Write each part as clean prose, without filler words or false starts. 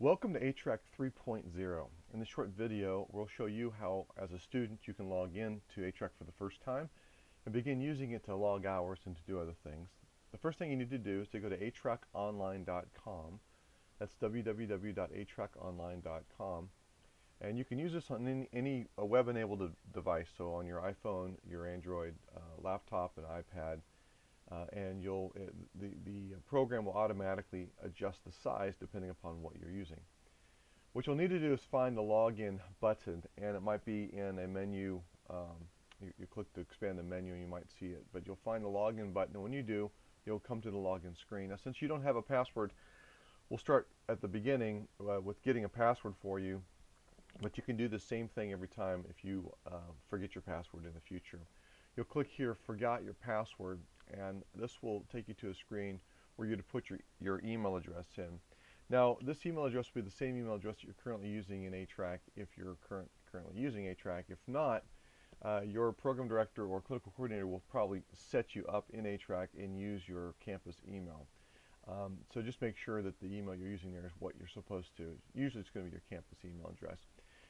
Welcome to ATrack 3.0. In this short video, we'll show you how, as a student, you can log in to ATrack for the first time and begin using it to log hours and to do other things. The first thing you need to do is to go to atrackonline.com. That's www.atrackonline.com. And you can use this on any web-enabled device, so on your iPhone, your Android laptop, and iPad. And the program will automatically adjust the size depending upon what you're using. What you'll need to do is find the login button, and it might be in a menu. You click to expand the menu and you might see it, but you'll find the login button, and when you do, you'll come to the login screen. Now, since you don't have a password, we'll start at the beginning with getting a password for you, but you can do the same thing every time if you forget your password in the future. You'll click here, Forgot Your Password, and this will take you to a screen where you're to put your email address in. Now, this email address will be the same email address that you're currently using in ATrack if you're currently using ATrack. If not, your program director or clinical coordinator will probably set you up in ATrack and use your campus email. So just make sure that the email you're using there is what you're supposed to. Usually it's going to be your campus email address.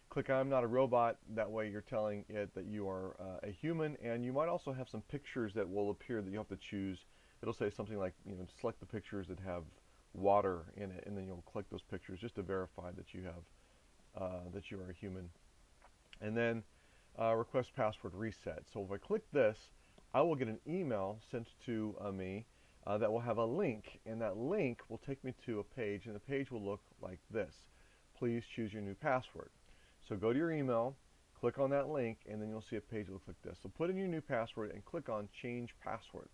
Click I'm not a robot. That way you're telling it that you are a human, and you might also have some pictures that will appear that you have to choose. It'll say something like, select the pictures that have water in it, and then you'll click those pictures just to verify that you have that you are a human. And then request password reset. So if I click this, I will get an email sent to me that will have a link, and that link will take me to a page, and the page will look like this. Please choose your new password. So go to your email, click on that link, and then you'll see a page that looks like this. So put in your new password and click on Change Password.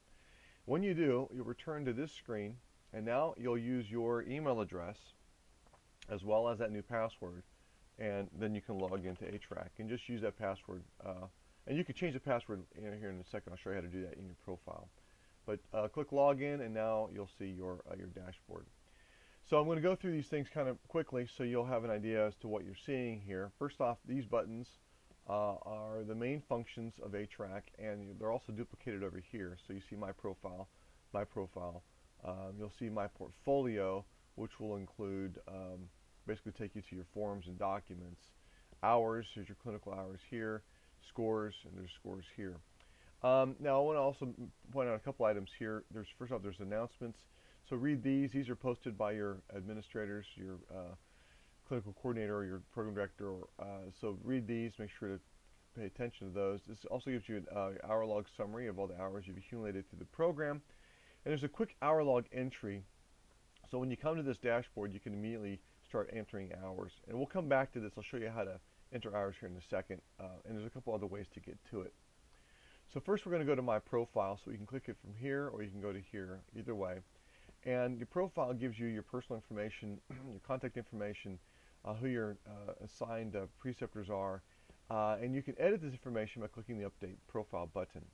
When you do, you'll return to this screen, and now you'll use your email address as well as that new password, and then you can log into ATrack and just use that password. And you can change the password here in a second. I'll show you how to do that in your profile. But click Login, and now you'll see your dashboard. So I'm going to go through these things kind of quickly so you'll have an idea as to what you're seeing here. First off, these buttons are the main functions of ATrack, and they're also duplicated over here. So you see my profile. You'll see my portfolio, which will include basically take you to your forms and documents. Hours, here's your clinical hours here. Scores, and there's scores here. Now I want to also point out a couple items here. First off, there's announcements. So read these. These are posted by your administrators, your clinical coordinator, or your program director. So read these. Make sure to pay attention to those. This also gives you an hour log summary of all the hours you've accumulated through the program. And there's a quick hour log entry. So when you come to this dashboard, you can immediately start entering hours. And we'll come back to this. I'll show you how to enter hours here in a second. And there's a couple other ways to get to it. So first we're going to go to My Profile. So you can click it from here, or you can go to here, either way. And your profile gives you your personal information, your contact information, who your assigned preceptors are, and you can edit this information by clicking the Update Profile button.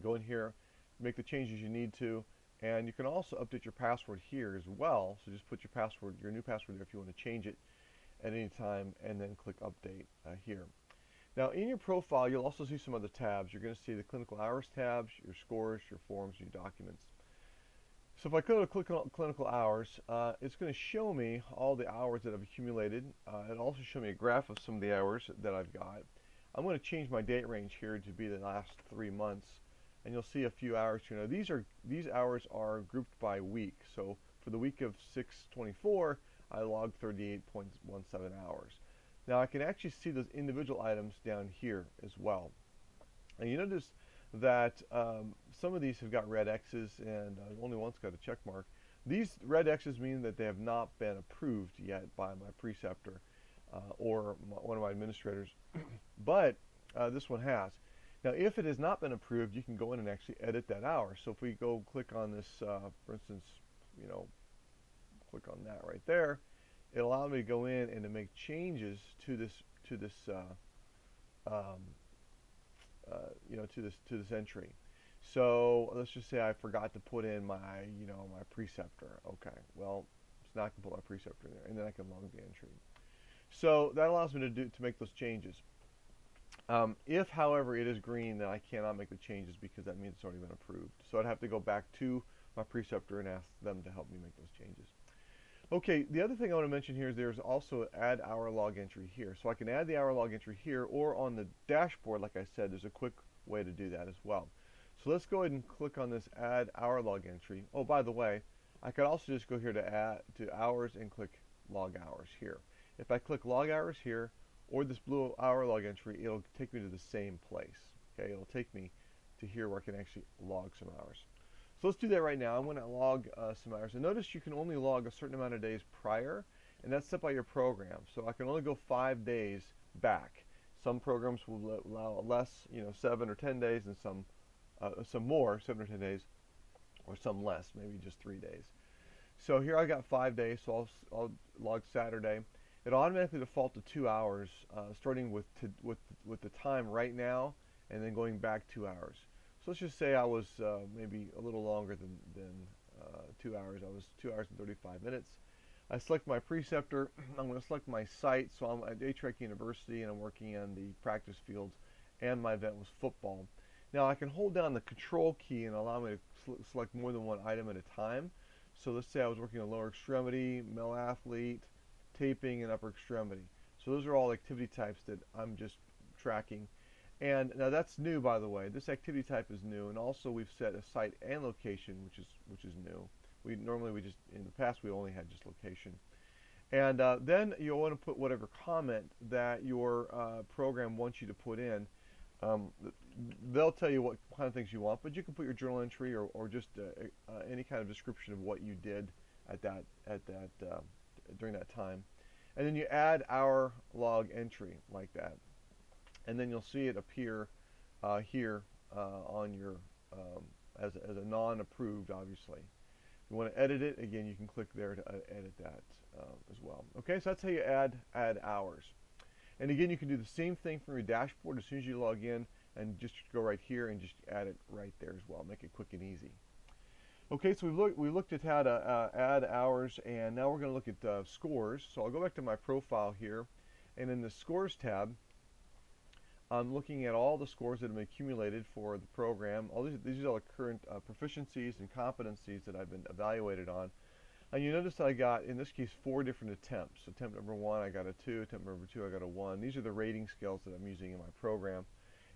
Go in here, make the changes you need to, and you can also update your password here as well. So just put your password, your new password there if you want to change it at any time, and then click Update here. Now in your profile, you'll also see some other tabs. You're going to see the Clinical Hours tabs, your scores, your forms, your documents. So if I go to click on clinical hours, it's going to show me all the hours that I've accumulated. It'll also show me a graph of some of the hours that I've got. I'm going to change my date range here to be the last 3 months, and you'll see a few hours here. Now these hours are grouped by week. So for the week of 6/24, I logged 38.17 hours. Now I can actually see those individual items down here as well. And you notice that some of these have got red X's, and only one's got a check mark. These red X's mean that they have not been approved yet by my preceptor or one of my administrators, but this one has. Now if it has not been approved, you can go in and actually edit that hour. So if we go click on this, for instance, click on that right there, it'll allow me to go in and to make changes to this to this entry. So let's just say I forgot to put in my my preceptor. Okay, well, it's not going to put my preceptor in there, and then I can log the entry. So that allows me to make those changes. If, however, it is green, then I cannot make the changes because that means it's already been approved. So I'd have to go back to my preceptor and ask them to help me make those changes. Okay, the other thing I want to mention here is there's also add hour log entry here. So I can add the hour log entry here, or on the dashboard, like I said, there's a quick way to do that as well. So let's go ahead and click on this add hour log entry. Oh, by the way, I could also just go here to add to hours and click log hours here. If I click log hours here, or this blue hour log entry, it'll take me to the same place. Okay, it'll take me to here where I can actually log some hours. So let's do that right now. I'm going to log some hours. And notice you can only log a certain amount of days prior, and that's set by your program. So I can only go 5 days back. Some programs will allow less, 7 or 10 days, and some more, 7 or 10 days, or some less, maybe just 3 days. So here I got 5 days, so I'll log Saturday. It'll automatically default to 2 hours, starting with the time right now, and then going back 2 hours. So let's just say I was maybe a little longer than 2 hours. I was 2 hours and 35 minutes. I select my preceptor. I'm going to select my site. So I'm at ATrack University, and I'm working on the practice fields, and my event was football. Now I can hold down the control key and allow me to select more than one item at a time. So let's say I was working on lower extremity, male athlete, taping, and upper extremity. So those are all activity types that I'm just tracking. And now that's new, by the way. This activity type is new, and also we've set a site and location, which is new. Normally just in the past we only had just location. And then you'll want to put whatever comment that your program wants you to put in. They'll tell you what kind of things you want, but you can put your journal entry or just any kind of description of what you did at that during that time. And then you add hour log entry like that. And then you'll see it appear here on your as a non-approved, obviously. If you want to edit it, again, you can click there to edit that as well. Okay, so that's how you add hours. And again, you can do the same thing from your dashboard as soon as you log in, and just go right here and just add it right there as well. Make it quick and easy. Okay, so we've looked at how to add hours, and now we're going to look at scores. So I'll go back to my profile here, and in the Scores tab, I'm looking at all the scores that have been accumulated for the program. These are all the current proficiencies and competencies that I've been evaluated on. And you notice that I got, in this case, 4 different attempts. Attempt number 1, I got a 2. Attempt number 2, I got a 1. These are the rating scales that I'm using in my program.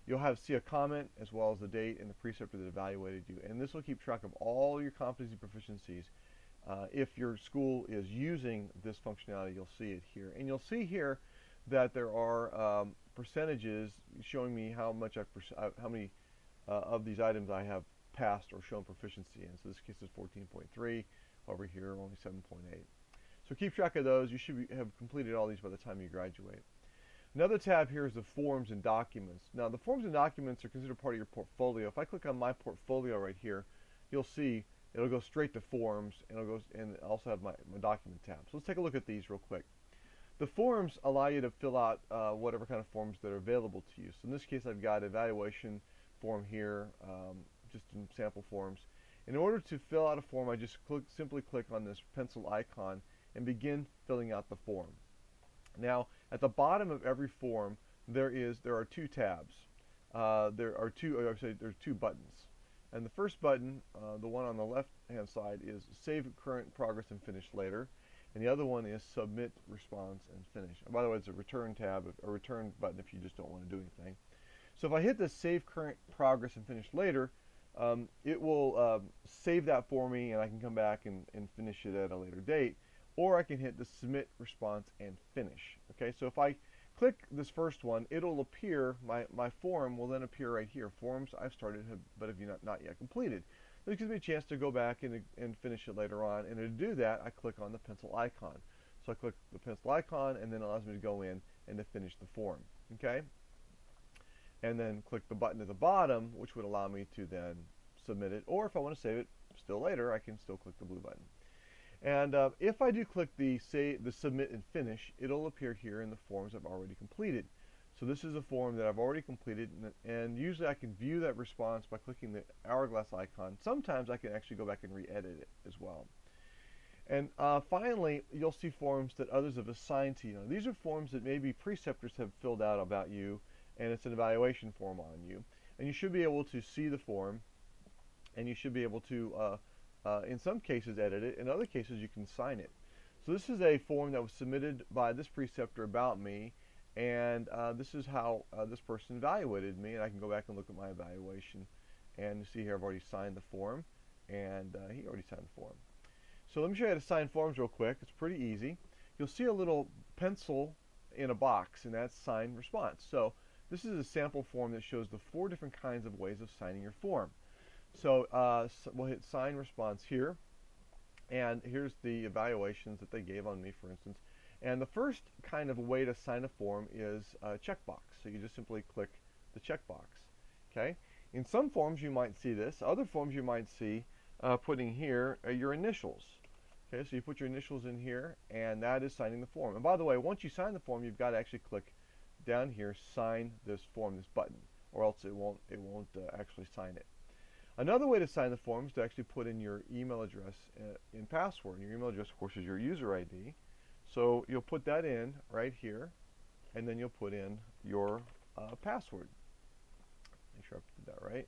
You'll see a comment as well as the date and the preceptor that evaluated you. And this will keep track of all your competency proficiencies. If your school is using this functionality, you'll see it here. And you'll see here that there are percentages showing me how many of these items I have passed or shown proficiency in. So this case is 14.3. Over here, only 7.8. So keep track of those. You should have completed all these by the time you graduate. Another tab here is the forms and documents. Now, the forms and documents are considered part of your portfolio. If I click on my portfolio right here, you'll see it'll go straight to forms, and also have my document tab. So let's take a look at these real quick. The forms allow you to fill out whatever kind of forms that are available to you. So in this case, I've got evaluation form here, just some sample forms. In order to fill out a form, I just simply click on this pencil icon and begin filling out the form. Now, at the bottom of every form, there are 2 tabs. There's 2 buttons. And the first button, the one on the left-hand side, is Save Current Progress and Finish Later. And the other one is Submit Response and Finish. And by the way, it's a Return tab, a Return button if you just don't want to do anything. So if I hit the Save Current Progress and Finish Later, it will save that for me, and I can come back and finish it at a later date. Or I can hit the Submit Response and Finish. Okay, so if I click this first one, it'll appear, my form will then appear right here. Forms I've started but have not yet completed. This gives me a chance to go back and finish it later on. And to do that, I click on the pencil icon. So I click the pencil icon, and then it allows me to go in and to finish the form. Okay? And then click the button at the bottom, which would allow me to then submit it. Or if I want to save it still later, I can still click the blue button. And if I do click the Submit and Finish, it'll appear here in the forms I've already completed. So this is a form that I've already completed, and usually I can view that response by clicking the hourglass icon. Sometimes I can actually go back and re-edit it as well. And finally, you'll see forms that others have assigned to you. Now, these are forms that maybe preceptors have filled out about you, and it's an evaluation form on you. And you should be able to see the form, and you should be able to, in some cases, edit it. In other cases, you can sign it. So this is a form that was submitted by this preceptor about me, and this is how this person evaluated me, and I can go back and look at my evaluation, and you see here I've already signed the form, and he already signed the form. So let me show you how to sign forms real quick. It's pretty easy. You'll see a little pencil in a box, and that's sign response. So this is a sample form that shows the 4 different kinds of ways of signing your form. So we'll hit sign response here, and here's the evaluations that they gave on me, for instance. And the first kind of way to sign a form is a checkbox. So you just simply click the checkbox. Okay. In some forms you might see this. Other forms you might see putting here your initials. Okay, so you put your initials in here, and that is signing the form. And by the way, once you sign the form, you've got to actually click down here, sign this form, this button, or else it won't actually sign it. Another way to sign the form is to actually put in your email address and password. Your email address, of course, is your user ID. So you'll put that in right here, and then you'll put in your password. Make sure I did that right.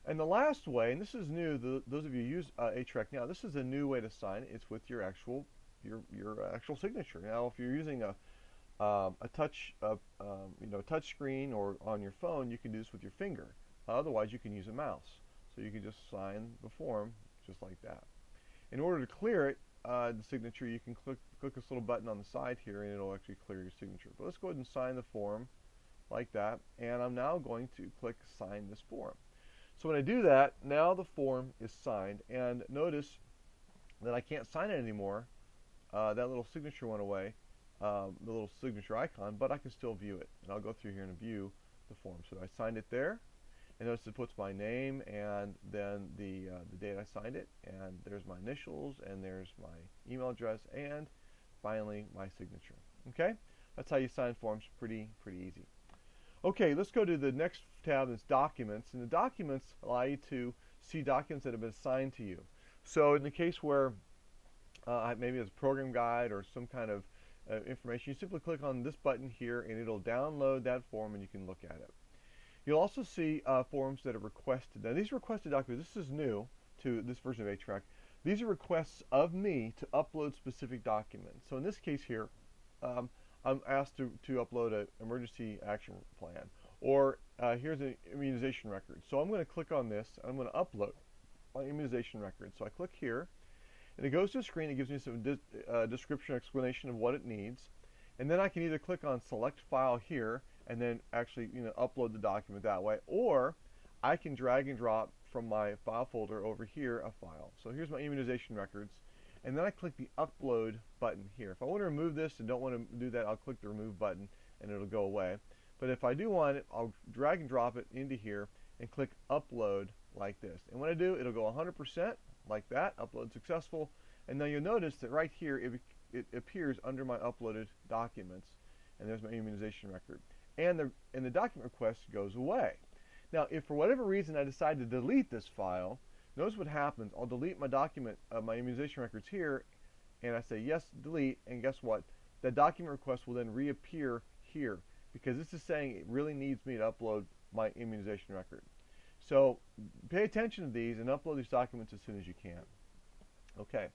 And the last way, and this is new, those of you who use ATrack now, this is a new way to sign. It's with your actual signature. Now, if you're using a touch touch screen or on your phone, you can do this with your finger. Otherwise, you can use a mouse. So you can just sign the form just like that. In order to clear it, the signature, you can click this little button on the side here, and it'll actually clear your signature. But let's go ahead and sign the form like that. And I'm now going to click sign this form. So when I do that, now the form is signed, and notice that I can't sign it anymore. That little signature went away, the little signature icon, but I can still view it. And I'll go through here and view the form. So I signed it there, and notice it puts my name and then the date I signed it, and there's my initials, and there's my email address, and finally my signature. Okay? That's how you sign forms. Pretty easy. Okay, let's go to the next tab. That's Documents, and the Documents allow you to see documents that have been assigned to you. So in the case where maybe it's a program guide or some kind of information, you simply click on this button here, and it'll download that form, and you can look at it. You'll also see forms that are requested. Now these requested documents, this is new to this version of ATrack. These are requests of me to upload specific documents. So in this case here, I'm asked to upload an emergency action plan, or here's an immunization record. So I'm going to click on this, and I'm going to upload my immunization record. So I click here, and it goes to a screen. It gives me some description, explanation of what it needs, and then I can either click on Select File here, and then actually upload the document that way, or I can drag and drop from my file folder over here a file. So here's my immunization records. And then I click the upload button here. If I want to remove this and don't want to do that, I'll click the remove button and it'll go away. But if I do want it, I'll drag and drop it into here and click upload like this. And when I do, it'll go 100% like that, upload successful. And now you'll notice that right here it appears under my uploaded documents, and there's my immunization record. And the document request goes away. Now, if for whatever reason I decide to delete this file, notice what happens. I'll delete my document, my immunization records here, and I say yes, delete, and guess what? The document request will then reappear here, because this is saying it really needs me to upload my immunization record. So pay attention to these and upload these documents as soon as you can. Okay.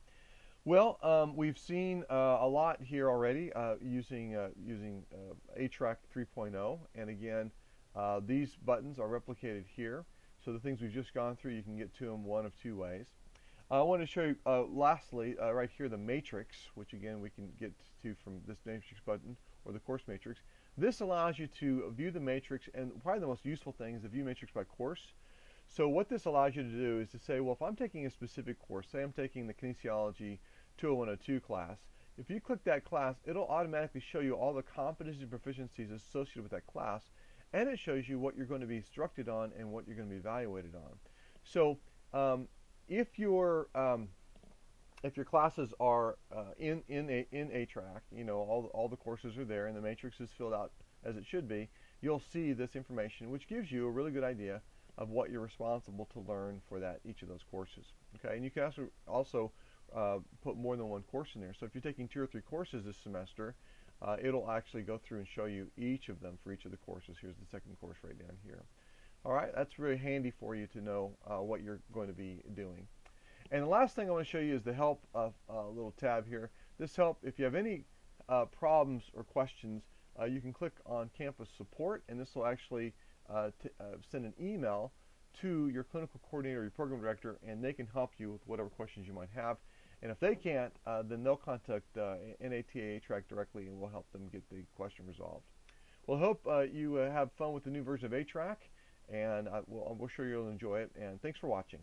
Well, we've seen a lot here already using ATrack 3.0, and again, these buttons are replicated here. So the things we've just gone through, you can get to them one of 2 ways. I want to show you, lastly, right here, the matrix, which again we can get to from this matrix button or the course matrix. This allows you to view the matrix, and probably the most useful thing is to view matrix by course. So what this allows you to do is to say, well, if I'm taking a specific course, say I'm taking the Kinesiology 20102 class, if you click that class, it'll automatically show you all the competencies and proficiencies associated with that class, and it shows you what you're going to be instructed on and what you're going to be evaluated on. So if your classes are in ATrack, all the courses are there, and the matrix is filled out as it should be, you'll see this information, which gives you a really good idea of what you're responsible to learn for each of those courses. Okay, and you can also put more than one course in there. So if you're taking 2 or 3 courses this semester, it'll actually go through and show you each of them for each of the courses. Here's the second course right down here. All right, that's really handy for you to know what you're going to be doing. And the last thing I want to show you is the help little tab here. This help, if you have any problems or questions, you can click on campus support, and this will actually send an email to your clinical coordinator or your program director, and they can help you with whatever questions you might have. And if they can't, then they'll contact NATA ATrack directly, and we'll help them get the question resolved. Well, I hope you have fun with the new version of ATrack, and we're sure you'll enjoy it. And thanks for watching.